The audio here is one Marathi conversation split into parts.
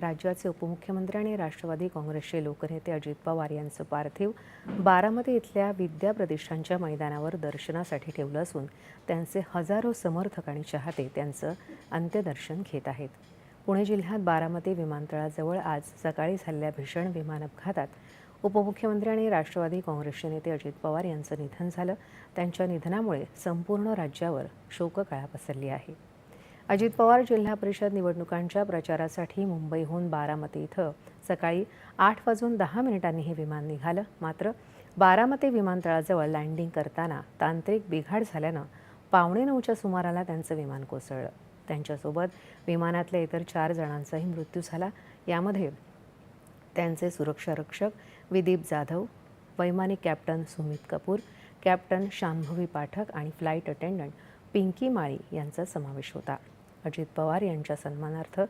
राज्याचे उपमुख्यमंत्री आणि राष्ट्रवादी काँग्रेसचे लोकनेते अजित पवार यांचं पार्थिव बारामती इथल्या विद्या प्रतिष्ठानच्या मैदानावर दर्शनासाठी ठेवलं असून त्यांचे हजारो समर्थक आणि चाहते त्यांचं अंत्यदर्शन घेत आहेत. पुणे जिल्ह्यात बारामती विमानतळाजवळ आज सकाळी झालेल्या भीषण विमान अपघातात उपमुख्यमंत्री आणि राष्ट्रवादी काँग्रेसचे नेते अजित पवार यांचं निधन झालं. त्यांच्या निधनामुळे संपूर्ण राज्यावर शोककळा पसरली आहे. अजित पवार जिल्हा परिषद निवडणुकांच्या प्रचारासाठी मुंबईहून बारामती इथं सकाळी 8:10 हे विमान निघालं. मात्र बारामती विमानतळाजवळ लँडिंग करताना तांत्रिक बिघाड झाल्यानं 8:45च्या सुमाराला त्यांचं विमान कोसळलं. त्यांच्यासोबत विमानातल्या इतर 4 जणांचाही मृत्यू झाला. यामध्ये त्यांचे सुरक्षा रक्षक विदीप जाधव, वैमानिक कॅप्टन सुमित कपूर, कॅप्टन शांभवी पाठक आणि फ्लाईट अटेंडंट पिंकी माळी यांचा समावेश होता. अजित पवार यांच्या सन्मानार्थ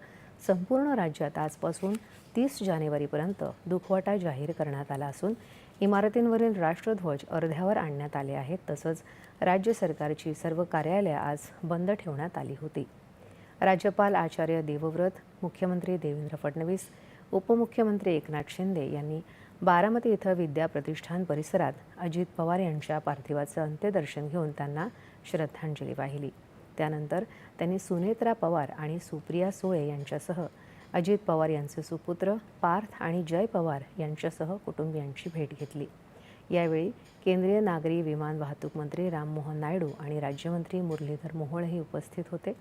संपूर्ण राज्यात आजपासून 30 जानेवारीपर्यंत दुखवटा जाहीर करण्यात आला असून इमारतींवरील राष्ट्रध्वज अर्ध्यावर आणण्यात आले आहेत. तसंच राज्य सरकारची सर्व कार्यालये आज बंद ठेवण्यात आली होती. राज्यपाल आचार्य देवव्रत, मुख्यमंत्री देवेंद्र फडणवीस, उपमुख्यमंत्री एकनाथ शिंदे यांनी बारामती इथं विद्या प्रतिष्ठान परिसरात अजित पवार यांच्या पार्थिवाचं अंत्यदर्शन घेऊन त्यांना श्रद्धांजली वाहिली. त्यानंतर त्यांनी सुनेत्रा पवार आणि सुप्रिया सुळे यांच्यासह अजित पवार यांचे सुपुत्र पार्थ आणि जय पवार यांच्यासह कुटुंबियांची भेट घेतली. यावेळी केंद्रीय नागरी विमान वाहतूक मंत्री राममोहन नायडू आणि राज्यमंत्री मुरलीधर मोहोळही उपस्थित होते.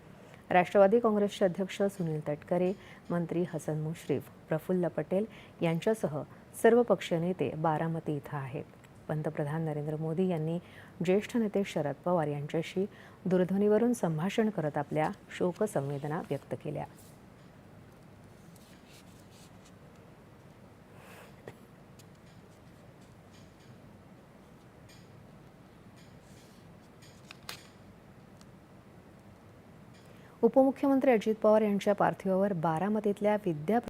राष्ट्रवादी काँग्रेसचे अध्यक्ष सुनील तटकरे, मंत्री हसन मुश्रीफ, प्रफुल्ल पटेल यांच्यासह सर्व पक्षीय नेते बारामती इथं आहेत. पंतप्रधान नरेंद्र मोदी यांनी ज्येष्ठ नेते शरद पवार यांच्याशी दूरध्वनीवरून संभाषण करत आपल्या शोकसंवेदना व्यक्त केल्या. उपमुख्यमंत्री अजित पवार यांच्या पार्थिवावर बारामतीतल्या विद्या